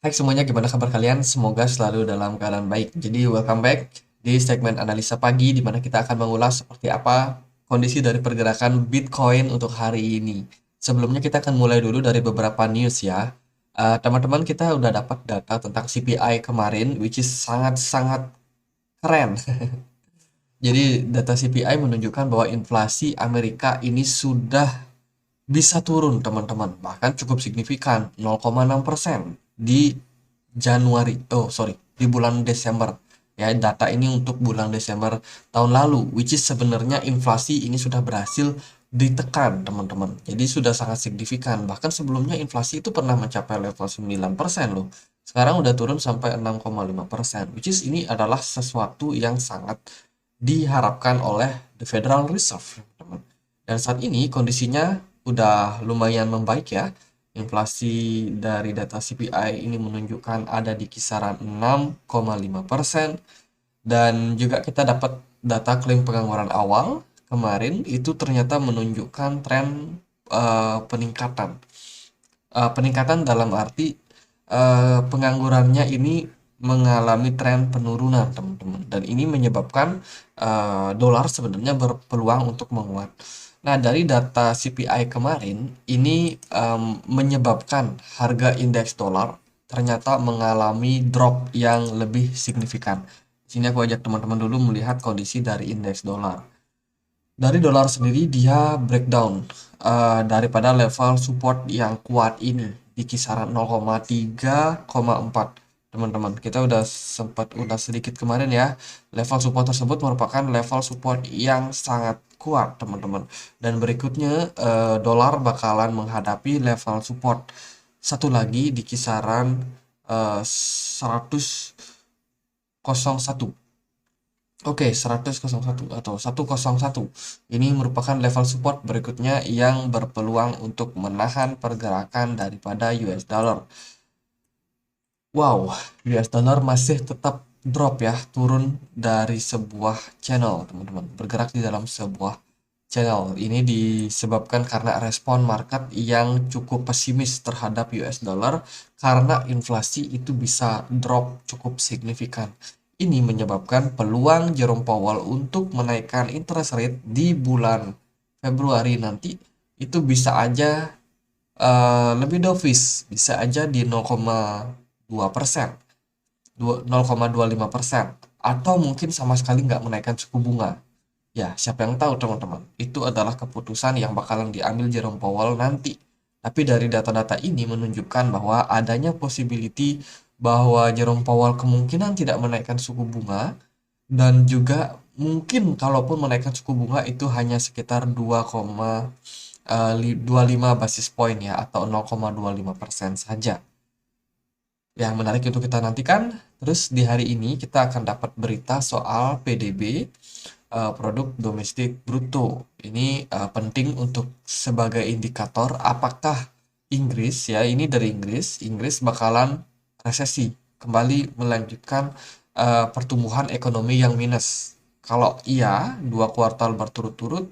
Hai semuanya, gimana kabar kalian? Semoga selalu dalam keadaan baik. Jadi, welcome back di segmen analisa pagi, di mana kita akan mengulas seperti apa kondisi dari pergerakan Bitcoin untuk hari ini. Sebelumnya kita akan mulai dulu dari beberapa news ya. Teman-teman, kita udah dapat data tentang CPI kemarin, which is sangat-sangat keren. Jadi, data CPI menunjukkan bahwa inflasi Amerika ini sudah bisa turun, teman-teman. Bahkan cukup signifikan, 0,6% di Januari, oh sorry, di bulan Desember. Ya, data ini untuk bulan Desember tahun lalu, which is sebenarnya inflasi ini sudah berhasil ditekan, teman-teman. Jadi sudah sangat signifikan. Bahkan sebelumnya inflasi itu pernah mencapai level 9% loh. Sekarang udah turun sampai 6,5%, which is ini adalah sesuatu yang sangat diharapkan oleh the Federal Reserve, teman-teman. Dan saat ini kondisinya udah lumayan membaik ya. Inflasi dari data CPI ini menunjukkan ada di kisaran 6,5%, dan juga kita dapat data klaim pengangguran awal kemarin itu ternyata menunjukkan tren peningkatan. Peningkatan dalam arti penganggurannya ini mengalami tren penurunan, teman-teman. Dan ini menyebabkan dolar sebenarnya berpeluang untuk menguat. Nah, dari data CPI kemarin ini menyebabkan harga indeks dolar ternyata mengalami drop yang lebih signifikan. Di sini aku ajak teman-teman dulu melihat kondisi dari indeks dolar. Dari dolar sendiri dia breakdown daripada level support yang kuat ini di kisaran 0,3,4. Teman-teman, kita udah sedikit kemarin ya. Level support tersebut merupakan level support yang sangat kuat, teman-teman. Dan berikutnya dolar bakalan menghadapi level support satu lagi di kisaran 100,01. Oke, 100,01 atau 101. Ini merupakan level support berikutnya yang berpeluang untuk menahan pergerakan daripada US dollar. Wow, US dollar masih tetap drop ya, turun dari sebuah channel, teman-teman. Bergerak di dalam sebuah channel. Ini disebabkan karena respon market yang cukup pesimis terhadap US dollar karena inflasi itu bisa drop cukup signifikan. Ini menyebabkan peluang Jerome Powell untuk menaikkan interest rate di bulan Februari nanti itu bisa aja lebih dovish, bisa aja di 0,2%, 0,25%, atau mungkin sama sekali nggak menaikkan suku bunga. Ya, siapa yang tahu, teman-teman. Itu adalah keputusan yang bakalan diambil Jerome Powell nanti. Tapi dari data-data ini menunjukkan bahwa adanya possibility bahwa Jerome Powell kemungkinan tidak menaikkan suku bunga, dan juga mungkin kalaupun menaikkan suku bunga itu hanya sekitar 2,25 basis point ya, atau 0,25% saja. Yang menarik untuk kita nantikan. Terus di hari ini kita akan dapat berita soal PDB, produk domestik bruto. Ini penting untuk sebagai indikator apakah Inggris ya, ini dari Inggris bakalan resesi, kembali melanjutkan pertumbuhan ekonomi yang minus. Kalau iya, 2 kuartal berturut-turut,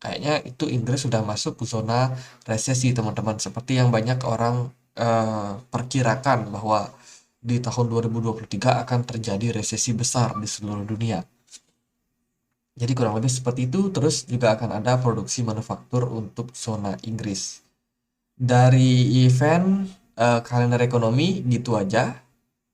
kayaknya itu Inggris sudah masuk ke zona resesi, teman-teman. Seperti yang banyak orang perkirakan bahwa di tahun 2023 akan terjadi resesi besar di seluruh dunia. Jadi kurang lebih seperti itu. Terus juga akan ada produksi manufaktur untuk zona Inggris. Dari event kalender ekonomi gitu aja.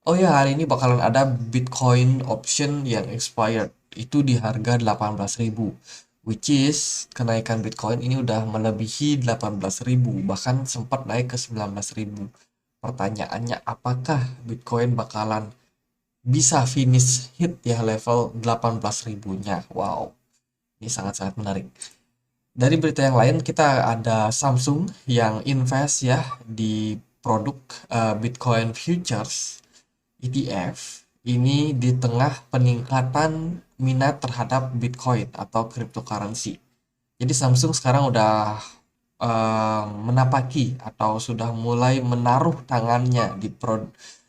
Oh ya, hari ini bakalan ada Bitcoin option yang expired. Itu di harga 18.000. Which is kenaikan Bitcoin ini udah melebihi 18.000. Bahkan sempat naik ke 19.000. Pertanyaannya, apakah Bitcoin bakalan bisa finish hit ya level 18.000-nya? Wow, ini sangat-sangat menarik. Dari berita yang lain, kita ada Samsung yang invest ya di produk Bitcoin Futures ETF. Ini di tengah peningkatan minat terhadap Bitcoin atau cryptocurrency. Jadi Samsung sekarang udah menapaki atau sudah mulai menaruh tangannya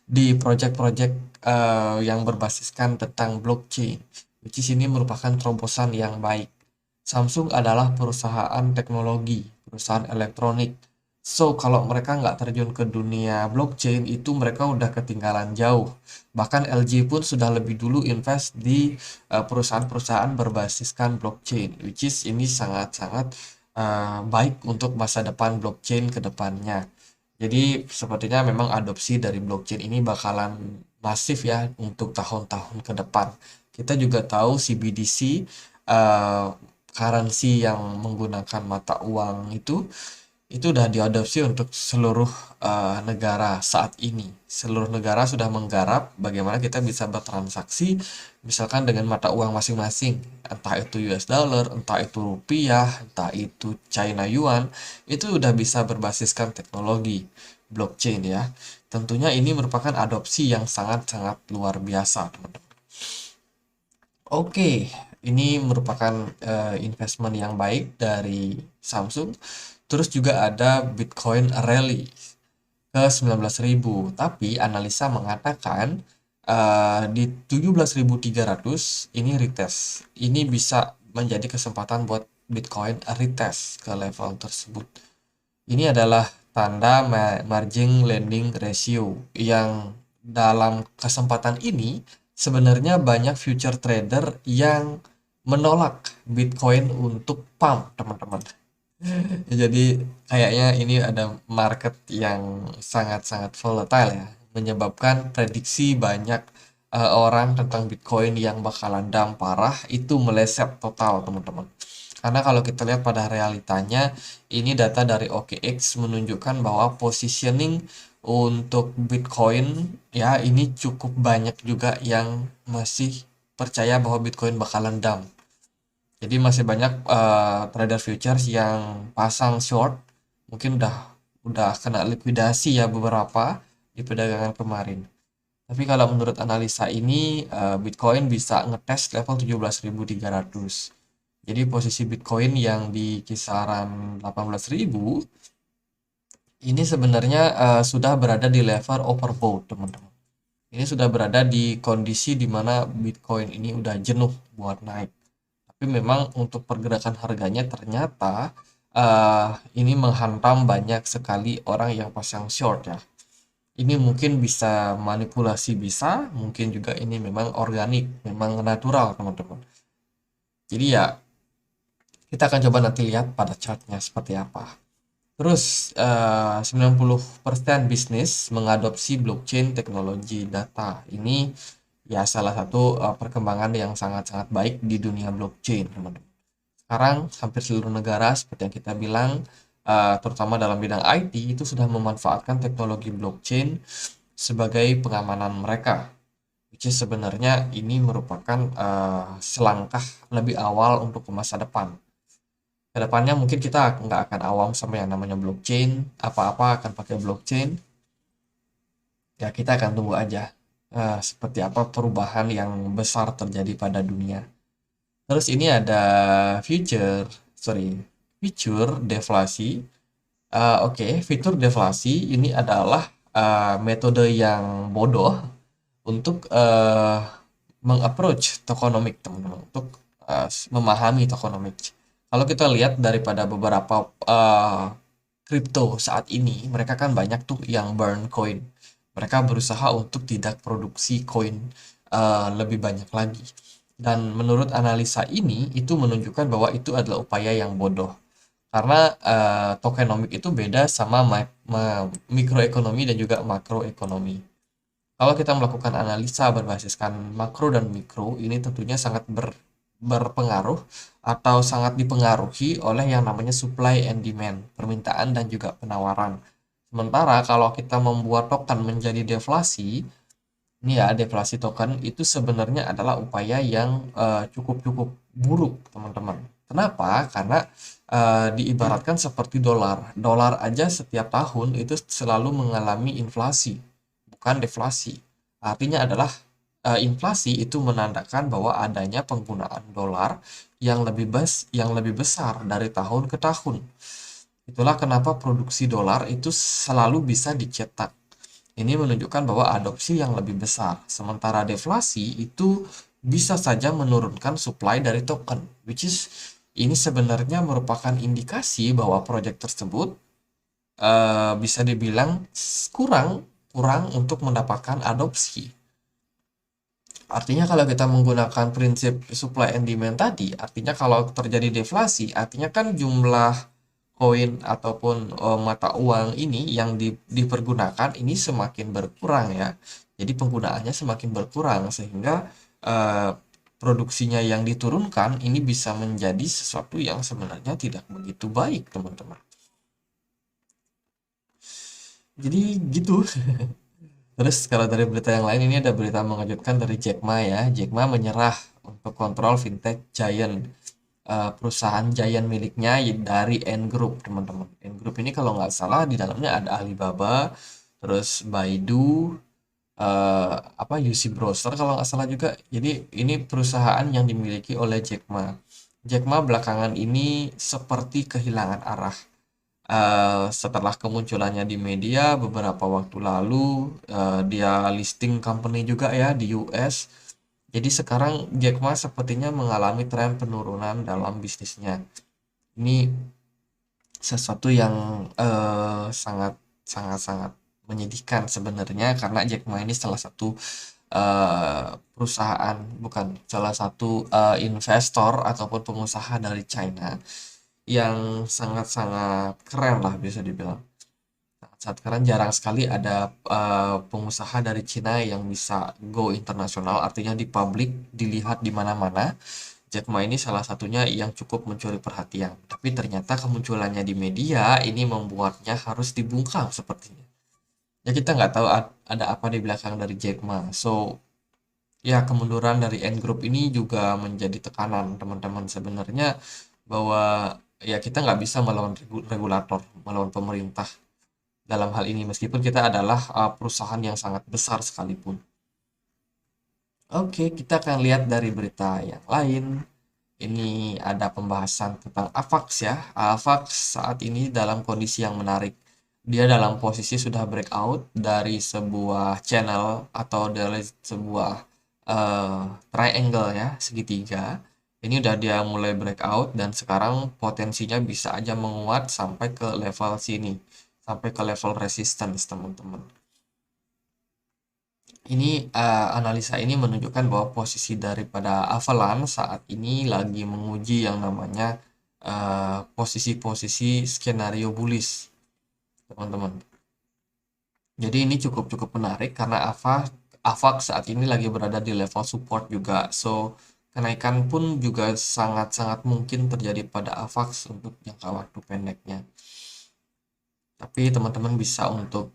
di project-project yang berbasiskan tentang blockchain. Which is ini merupakan terobosan yang baik. Samsung adalah perusahaan teknologi, perusahaan elektronik So, kalau mereka nggak terjun ke dunia blockchain, itu mereka udah ketinggalan jauh. Bahkan LG pun sudah lebih dulu invest di perusahaan-perusahaan berbasiskan blockchain, which is ini sangat-sangat baik untuk masa depan blockchain ke depannya. Jadi, sepertinya memang adopsi dari blockchain ini bakalan masif ya untuk tahun-tahun ke depan. Kita juga tahu CBDC, currency yang menggunakan mata uang itu udah diadopsi untuk seluruh negara saat ini. Seluruh negara sudah menggarap bagaimana kita bisa bertransaksi misalkan dengan mata uang masing-masing. Entah itu US dollar, entah itu rupiah, entah itu China yuan, itu udah bisa berbasiskan teknologi blockchain ya. Tentunya ini merupakan adopsi yang sangat-sangat luar biasa, teman-teman. Oke, ini merupakan investment yang baik dari Samsung. Terus juga ada Bitcoin rally ke 19.000. Tapi analisa mengatakan di 17.300 ini retest. Ini bisa menjadi kesempatan buat Bitcoin retest ke level tersebut. Ini adalah tanda margin lending ratio yang dalam kesempatan ini sebenarnya banyak future trader yang menolak Bitcoin untuk pump, teman-teman. Jadi kayaknya ini ada market yang sangat-sangat volatile ya, menyebabkan prediksi banyak orang tentang Bitcoin yang bakalan down parah itu meleset total, teman-teman. Karena kalau kita lihat pada realitanya, ini data dari OKX menunjukkan bahwa positioning untuk Bitcoin ya ini cukup banyak juga yang masih percaya bahwa Bitcoin bakalan down. Jadi masih banyak trader futures yang pasang short, mungkin udah kena likuidasi ya beberapa di perdagangan kemarin. Tapi kalau menurut analisa ini Bitcoin bisa ngetes level 17.300. Jadi posisi Bitcoin yang di kisaran 18.000 ini sebenarnya sudah berada di level overbought, teman-teman. Ini sudah berada di kondisi di mana Bitcoin ini udah jenuh buat naik. Tapi memang untuk pergerakan harganya ternyata ini menghantam banyak sekali orang yang pasang short ya. Ini mungkin bisa manipulasi bisa, mungkin juga ini memang organik, memang natural teman-teman. Jadi ya kita akan coba nanti lihat pada chartnya seperti apa. Terus 90% bisnis mengadopsi blockchain teknologi data. Ini ya salah satu perkembangan yang sangat-sangat baik di dunia blockchain, teman-teman. Sekarang hampir seluruh negara seperti yang kita bilang, terutama dalam bidang IT itu sudah memanfaatkan teknologi blockchain sebagai pengamanan mereka. Which is sebenarnya ini merupakan selangkah lebih awal untuk ke masa depan. Kedepannya mungkin kita nggak akan awam sama yang namanya blockchain, apa-apa akan pakai blockchain. Ya kita akan tunggu aja seperti apa perubahan yang besar terjadi pada dunia. Terus ini ada future, sorry, fitur deflasi. Oke, fitur deflasi ini adalah metode yang bodoh untuk mengapproach tokenomic, teman-teman, untuk memahami tokenomic. Kalau kita lihat daripada beberapa kripto saat ini, mereka kan banyak tuh yang burn coin. Mereka berusaha untuk tidak produksi koin lebih banyak lagi. Dan menurut analisa ini, itu menunjukkan bahwa itu adalah upaya yang bodoh. Karena tokenomic itu beda sama mikroekonomi dan juga makroekonomi. Kalau kita melakukan analisa berbasiskan makro dan mikro, ini tentunya sangat berpengaruh atau sangat dipengaruhi oleh yang namanya supply and demand, permintaan dan juga penawaran. Sementara kalau kita membuat token menjadi deflasi, ini ya deflasi token itu sebenarnya adalah upaya yang cukup-cukup buruk, teman-teman. Kenapa? Karena diibaratkan seperti dolar. Dolar aja setiap tahun itu selalu mengalami inflasi, bukan deflasi. Artinya adalah inflasi itu menandakan bahwa adanya penggunaan dolar yang lebih besar dari tahun ke tahun. Itulah kenapa produksi dolar itu selalu bisa dicetak. Ini menunjukkan bahwa adopsi yang lebih besar. Sementara deflasi itu bisa saja menurunkan supply dari token, which is ini sebenarnya merupakan indikasi bahwa proyek tersebut bisa dibilang kurang kurang untuk mendapatkan adopsi. Artinya kalau kita menggunakan prinsip supply and demand tadi, artinya kalau terjadi deflasi, artinya kan jumlah koin ataupun mata uang ini yang dipergunakan ini semakin berkurang ya. Jadi penggunaannya semakin berkurang sehingga eh, produksinya yang diturunkan ini bisa menjadi sesuatu yang sebenarnya tidak begitu baik, teman-teman. Jadi gitu. Terus kalau dari berita yang lain ini ada berita mengejutkan dari Jack Ma ya. Jack Ma menyerah untuk kontrol fintech giant, perusahaan giant miliknya dari Ant Group, teman-teman. Ant Group ini kalau nggak salah di dalamnya ada Alibaba, terus Baidu, apa UC Browser kalau nggak salah juga. Jadi ini perusahaan yang dimiliki oleh Jack Ma. Jack Ma belakangan ini seperti kehilangan arah. Setelah kemunculannya di media beberapa waktu lalu, dia listing company juga ya di US. Jadi sekarang Jack Ma sepertinya mengalami tren penurunan dalam bisnisnya. Ini sesuatu yang sangat sangat sangat menyedihkan sebenarnya karena Jack Ma ini salah satu perusahaan, bukan salah satu investor ataupun pengusaha dari China yang sangat-sangat keren lah bisa dibilang. Saat sekarang jarang sekali ada pengusaha dari Cina yang bisa go internasional, artinya di publik, dilihat di mana-mana. Jack Ma ini salah satunya yang cukup mencuri perhatian. Tapi ternyata kemunculannya di media ini membuatnya harus dibungkam sepertinya. Ya kita nggak tahu ada apa di belakang dari Jack Ma. So, ya kemunduran dari N Group ini juga menjadi tekanan teman-teman sebenarnya bahwa ya kita nggak bisa melawan regulator, melawan pemerintah dalam hal ini meskipun kita adalah perusahaan yang sangat besar sekalipun. Oke, kita akan lihat dari berita yang lain. Ini ada pembahasan tentang Avax ya. Avax saat ini dalam kondisi yang menarik. Dia dalam posisi sudah breakout dari sebuah channel atau dari sebuah triangle ya, segitiga. Ini udah dia mulai breakout dan sekarang potensinya bisa aja menguat sampai ke level sini, sampai ke level resistance, teman-teman. Ini analisa ini menunjukkan bahwa posisi daripada Avalanche saat ini lagi menguji yang namanya posisi-posisi skenario bullish, teman-teman. Jadi ini cukup cukup menarik karena AVAX saat ini lagi berada di level support juga. So, kenaikan pun juga sangat-sangat mungkin terjadi pada AVAX untuk jangka waktu pendeknya. Tapi teman-teman bisa untuk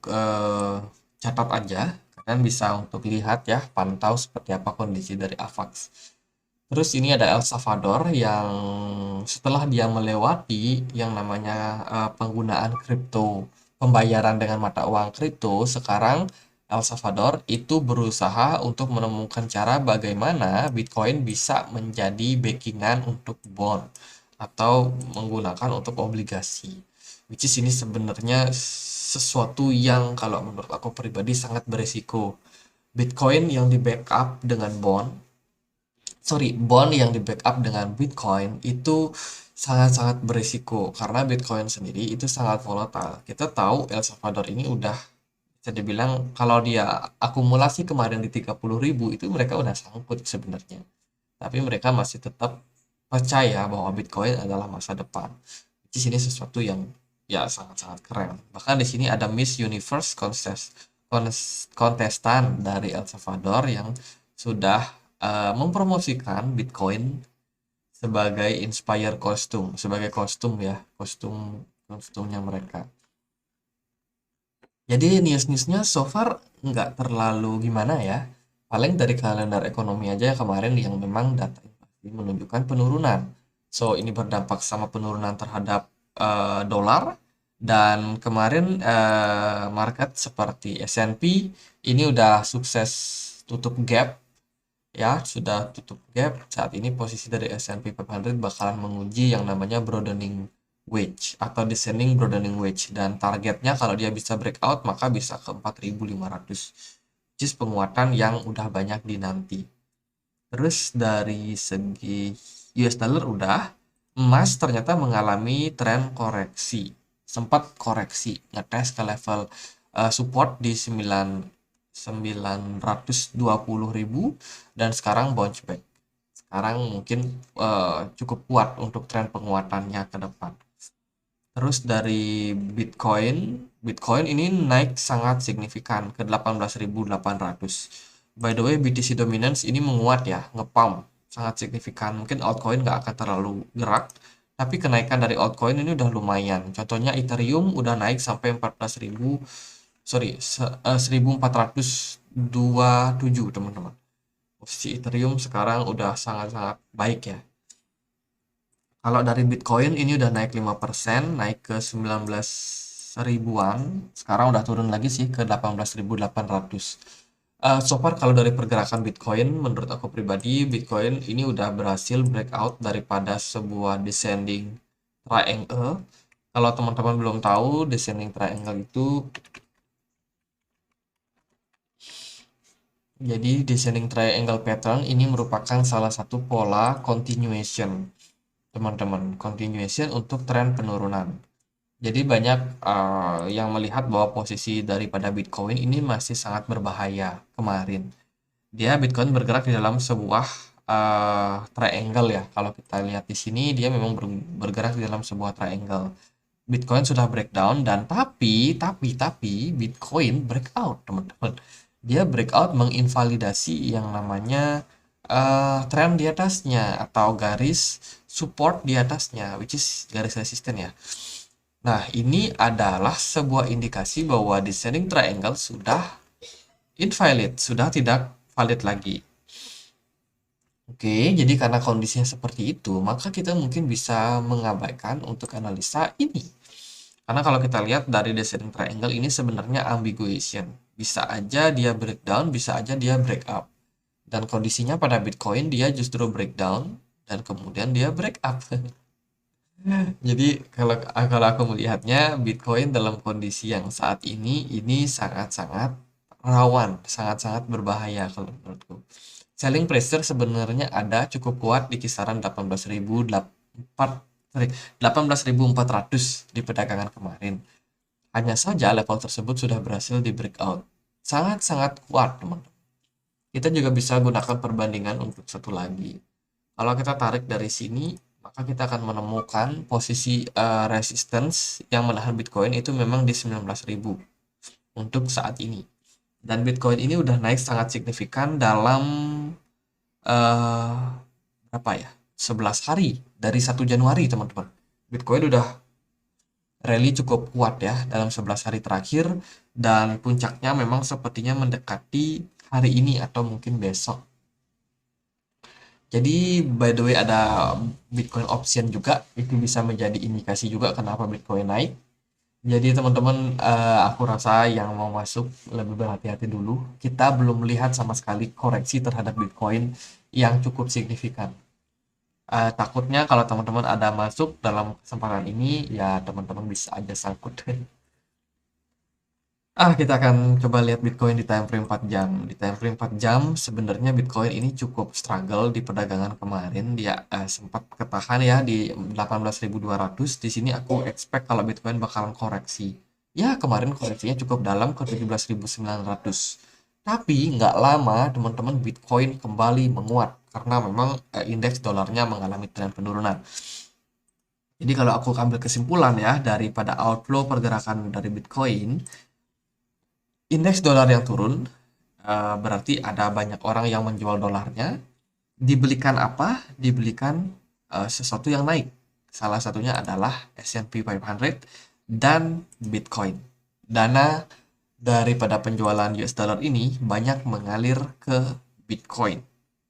catat aja, kalian bisa untuk lihat ya, pantau seperti apa kondisi dari AVAX. Terus ini ada El Salvador yang setelah dia melewati yang namanya penggunaan kripto, pembayaran dengan mata uang kripto, sekarang El Salvador itu berusaha untuk menemukan cara bagaimana Bitcoin bisa menjadi backingan untuk bond atau menggunakan untuk obligasi. Which is ini sebenarnya sesuatu yang kalau menurut aku pribadi sangat beresiko. Bitcoin yang di backup dengan bond yang di backup dengan Bitcoin itu sangat-sangat berisiko karena Bitcoin sendiri itu sangat volatile. Kita tahu El Salvador ini udah bisa dibilang kalau dia akumulasi kemarin di 30.000 itu mereka udah sangkut sebenarnya. Tapi mereka masih tetap percaya bahwa Bitcoin adalah masa depan. Di sini sesuatu yang ya sangat-sangat keren. Bahkan di sini ada Miss Universe kontestan dari El Salvador yang sudah mempromosikan Bitcoin sebagai inspire kostum, sebagai kostum ya, kostumnya mereka. Jadi news-newsnya so far nggak terlalu gimana ya. Paling dari kalender ekonomi aja kemarin yang memang data inflasi menunjukkan penurunan. So ini berdampak sama penurunan terhadap dolar dan kemarin market seperti S&P ini udah sukses tutup gap ya, sudah tutup gap. Saat ini posisi dari S&P 500 bakalan menguji yang namanya broadening wedge atau descending broadening wedge dan targetnya kalau dia bisa breakout maka bisa ke 4.500, which is penguatan yang udah banyak dinanti. Terus dari segi US dollar udah, emas ternyata mengalami tren koreksi. sempat koreksi, ngetes ke level support di 920.000 dan sekarang bounce back. Sekarang mungkin cukup kuat untuk tren penguatannya ke depan. Terus dari Bitcoin, Bitcoin ini naik sangat signifikan ke 18.800. By the way, BTC Dominance ini menguat ya, ngepump sangat signifikan. Mungkin altcoin nggak akan terlalu gerak, tapi kenaikan dari altcoin ini udah lumayan. Contohnya Ethereum udah naik sampai 14.000, sorry, 1427 teman-teman. Posisi Ethereum sekarang udah sangat-sangat baik ya. Kalau dari Bitcoin ini udah naik 5%, naik ke 19 ribuan. Sekarang udah turun lagi sih ke 18.800. So far kalau dari pergerakan Bitcoin, menurut aku pribadi, Bitcoin ini udah berhasil breakout daripada sebuah descending triangle. Kalau teman-teman belum tahu, descending triangle itu jadi descending triangle pattern ini merupakan salah satu pola continuation, teman-teman. Continuation untuk tren penurunan. Jadi banyak yang melihat bahwa posisi daripada Bitcoin ini masih sangat berbahaya kemarin. Dia Bitcoin bergerak di dalam sebuah triangle ya. Kalau kita lihat di sini dia memang bergerak di dalam sebuah triangle. Bitcoin sudah breakdown dan tapi Bitcoin breakout, teman-teman. Dia breakout menginvalidasi yang namanya tren di atasnya atau garis support di atasnya, which is garis resisten ya. Nah, ini adalah sebuah indikasi bahwa descending triangle sudah invalid, sudah tidak valid lagi. Oke, jadi karena kondisinya seperti itu, maka kita mungkin bisa mengabaikan untuk analisa ini. Karena kalau kita lihat dari descending triangle ini sebenarnya ambiguation. Bisa aja dia breakdown, bisa aja dia break up. Dan kondisinya pada Bitcoin dia justru breakdown dan kemudian dia break up. Jadi kalau aku melihatnya Bitcoin dalam kondisi yang saat ini sangat-sangat rawan, sangat-sangat berbahaya kalau menurutku. Selling pressure sebenarnya ada cukup kuat di kisaran 18.400 di perdagangan kemarin. Hanya saja level tersebut sudah berhasil di breakout. Sangat-sangat kuat, teman-teman. Kita juga bisa gunakan perbandingan untuk satu lagi. Kalau kita tarik dari sini, maka kita akan menemukan posisi resistance yang menahan Bitcoin itu memang di 19.000 untuk saat ini. Dan Bitcoin ini udah naik sangat signifikan dalam berapa ya? 11 hari dari 1 Januari, teman-teman. Bitcoin udah rally cukup kuat ya dalam 11 hari terakhir dan puncaknya memang sepertinya mendekati hari ini atau mungkin besok. Jadi by the way ada Bitcoin option juga, itu bisa menjadi indikasi juga kenapa Bitcoin naik. Jadi teman-teman, aku rasa yang mau masuk lebih berhati-hati dulu. Kita belum melihat sama sekali koreksi terhadap Bitcoin yang cukup signifikan. Takutnya kalau teman-teman ada masuk dalam kesempatan ini, ya teman-teman bisa aja sangkut. Kita akan coba lihat Bitcoin di time frame 4 jam. Di time frame 4 jam, sebenarnya Bitcoin ini cukup struggle di perdagangan kemarin. Dia sempat ketahan ya di 18.200. Di sini aku expect kalau Bitcoin bakalan koreksi. Ya, kemarin koreksinya cukup dalam ke 17.900. Tapi nggak lama, teman-teman, Bitcoin kembali menguat. Karena memang indeks dolarnya mengalami tren penurunan. Jadi kalau aku ambil kesimpulan ya, daripada outflow pergerakan dari Bitcoin, indeks dolar yang turun berarti ada banyak orang yang menjual dolarnya. Dibelikan apa? Dibelikan sesuatu yang naik. Salah satunya adalah S&P 500 dan Bitcoin. Dana daripada penjualan US dollar ini banyak mengalir ke Bitcoin.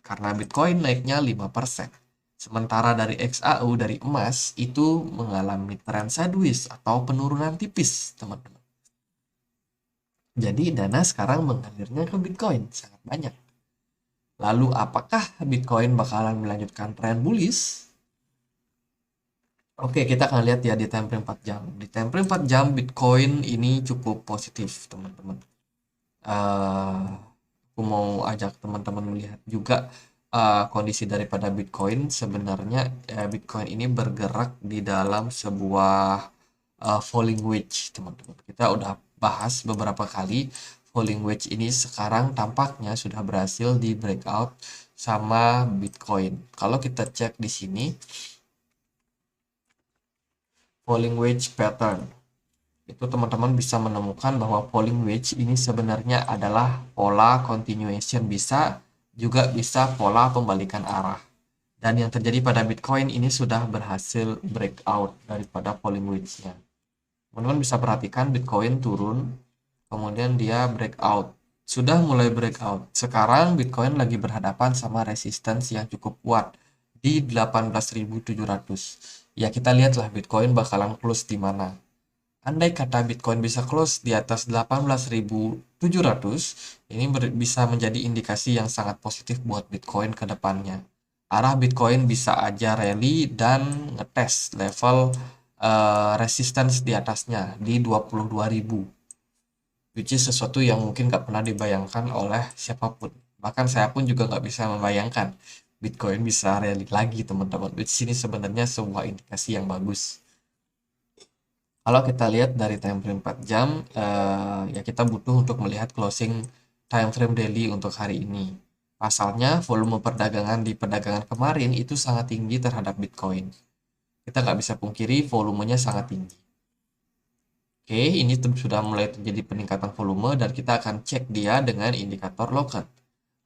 Karena Bitcoin naiknya 5%. Sementara dari XAU, dari emas, itu mengalami tren sideways atau penurunan tipis, teman-teman. Jadi dana sekarang mengalirnya ke Bitcoin sangat banyak. Lalu apakah Bitcoin bakalan melanjutkan tren bullish? Oke, kita akan lihat ya di time frame 4 jam. Di time frame 4 jam Bitcoin ini cukup positif, teman-teman. Aku mau ajak teman-teman melihat juga kondisi daripada Bitcoin. Sebenarnya Bitcoin ini bergerak di dalam sebuah falling wedge, teman-teman. Kita udah bahas beberapa kali falling wedge ini sekarang tampaknya sudah berhasil di breakout sama Bitcoin. Kalau kita cek di sini falling wedge pattern, itu teman-teman bisa menemukan bahwa falling wedge ini sebenarnya adalah pola continuation, bisa juga bisa pola pembalikan arah. Dan yang terjadi pada Bitcoin ini sudah berhasil breakout daripada falling wedge-nya. Teman-teman bisa perhatikan Bitcoin turun, kemudian dia breakout. Sudah mulai breakout. Sekarang Bitcoin lagi berhadapan sama resistance yang cukup kuat di 18.700. Ya kita lihatlah Bitcoin bakalan close di mana. Andai kata Bitcoin bisa close di atas 18.700, ini bisa menjadi indikasi yang sangat positif buat Bitcoin ke depannya. Arah Bitcoin bisa aja rally dan ngetes level resistance di atasnya di 22.000. Which is sesuatu yang mungkin nggak pernah dibayangkan oleh siapapun. Bahkan saya pun juga nggak bisa membayangkan Bitcoin bisa rally lagi, teman-teman. Which ini sebenarnya sebuah indikasi yang bagus. Kalau kita lihat dari time frame 4 jam, ya kita butuh untuk melihat closing time frame daily untuk hari ini. Pasalnya, volume perdagangan di perdagangan kemarin itu sangat tinggi terhadap Bitcoin. Kita nggak bisa pungkiri volumenya sangat tinggi. Oke, ini sudah mulai terjadi peningkatan volume dan kita akan cek dia dengan indikator Locate.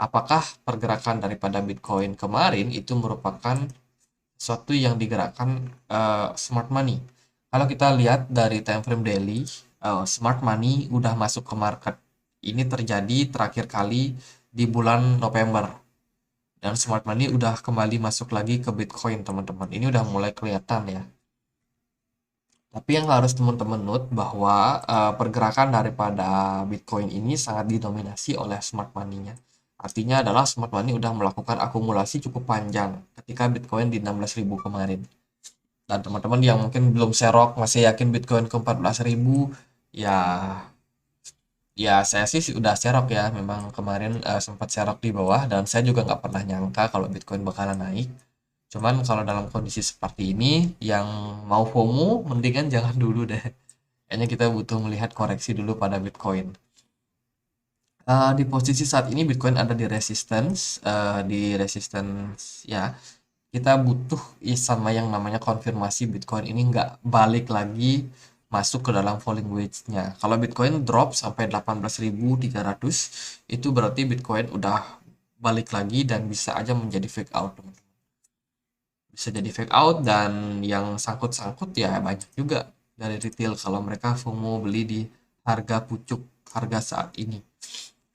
Apakah pergerakan daripada Bitcoin kemarin itu merupakan sesuatu yang digerakkan smart money? Kalau kita lihat dari time frame daily, smart money udah masuk ke market. Ini terjadi terakhir kali di bulan November. Dan smart money udah kembali masuk lagi ke Bitcoin, teman-teman. Ini udah mulai kelihatan ya. Tapi yang harus teman-teman note bahwa pergerakan daripada Bitcoin ini sangat didominasi oleh smart money-nya. Artinya adalah smart money udah melakukan akumulasi cukup panjang ketika Bitcoin di 16.000 kemarin. Dan teman-teman yang mungkin belum serok, masih yakin Bitcoin ke 14.000, ya ya saya sih udah serok ya. Memang kemarin sempat serok di bawah dan saya juga nggak pernah nyangka kalau Bitcoin bakalan naik. Cuman kalau dalam kondisi seperti ini, yang mau FOMO, mendingan jangan dulu deh. Kayaknya kita butuh melihat koreksi dulu pada Bitcoin. Di posisi saat ini Bitcoin ada di resistance ya. Kita butuh sama yang namanya konfirmasi Bitcoin ini nggak balik lagi masuk ke dalam falling wedge-nya. Kalau Bitcoin drop sampai 18.300, itu berarti Bitcoin udah balik lagi dan bisa aja menjadi fake out, teman-teman. Bisa jadi fake out dan yang sangkut-sangkut ya banyak juga dari retail kalau mereka FOMO beli di harga pucuk harga saat ini.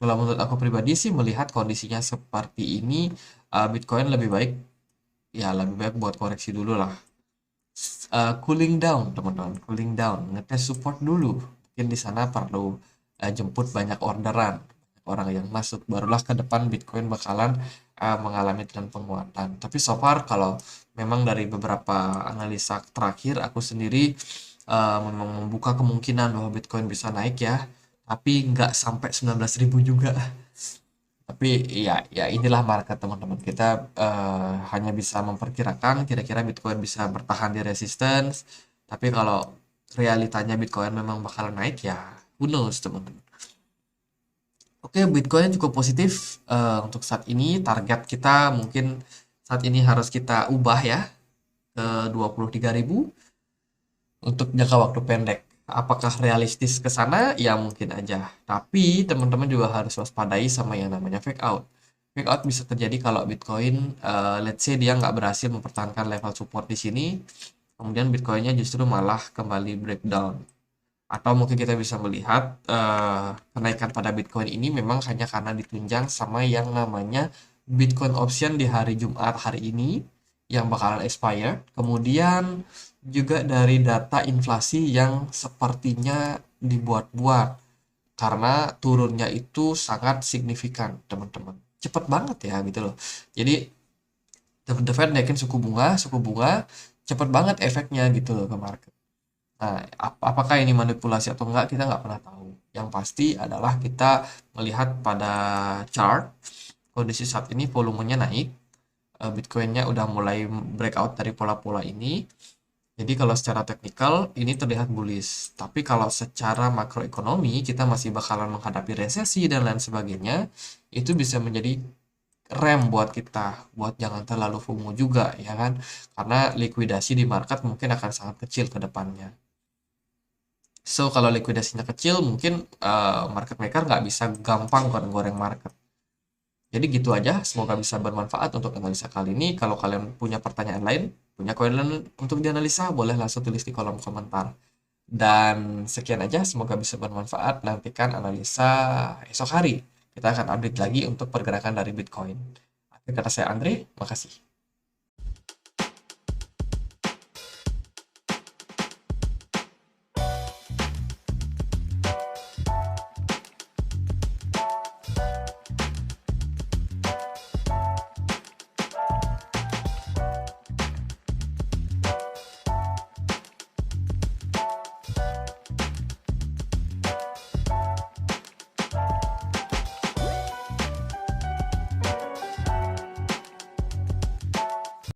Kalau menurut aku pribadi sih melihat kondisinya seperti ini, Bitcoin lebih baik ya lebih baik buat koreksi dulu lah. Cooling down, teman-teman, cooling down, ngetes support dulu. Mungkin di sana perlu jemput banyak orderan, orang yang masuk, barulah ke depan Bitcoin bakalan mengalami tren penguatan. Tapi so far kalau memang dari beberapa analisa terakhir aku sendiri memang membuka kemungkinan bahwa Bitcoin bisa naik ya, tapi nggak sampai 19.000 juga. Tapi ya inilah market, teman-teman. Kita hanya bisa memperkirakan kira-kira Bitcoin bisa bertahan di resistance. Tapi kalau realitanya Bitcoin memang bakal naik ya who knows, teman-teman. Oke, Bitcoin cukup positif untuk saat ini. Target kita mungkin saat ini harus kita ubah ya ke 23.000 untuk jangka waktu pendek. Apakah realistis ke sana? Ya mungkin aja. Tapi teman-teman juga harus waspadai sama yang namanya fake out. Fake out bisa terjadi kalau Bitcoin, let's say dia nggak berhasil mempertahankan level support di sini, kemudian Bitcoinnya justru malah kembali breakdown. Atau mungkin kita bisa melihat kenaikan pada Bitcoin ini memang hanya karena ditunjang sama yang namanya Bitcoin option di hari Jumat hari ini yang bakalan expire. Kemudian juga dari data inflasi yang sepertinya dibuat-buat karena turunnya itu sangat signifikan, teman-teman. Cepet banget ya gitu loh. Jadi The Fed naikin suku bunga cepet banget efeknya gitu loh ke market. Nah, apakah ini manipulasi atau enggak kita nggak pernah tahu. Yang pasti adalah kita melihat pada chart kondisi saat ini volumenya naik, Bitcoinnya udah mulai breakout dari pola-pola ini. Jadi kalau secara teknikal ini terlihat bullish, tapi kalau secara makroekonomi kita masih bakalan menghadapi resesi dan lain sebagainya, itu bisa menjadi rem buat kita, buat jangan terlalu FOMO juga ya kan, karena likuidasi di market mungkin akan sangat kecil ke depannya. So kalau likuidasinya kecil mungkin market maker nggak bisa gampang goreng-goreng market. Jadi gitu aja, semoga bisa bermanfaat untuk analisa kali ini. Kalau kalian punya pertanyaan lain, punya koin lain untuk dianalisa, boleh langsung tulis di kolom komentar. Dan sekian aja, semoga bisa bermanfaat. Nantikan analisa esok hari. Kita akan update lagi untuk pergerakan dari Bitcoin. Akhir kata saya Andre, makasih.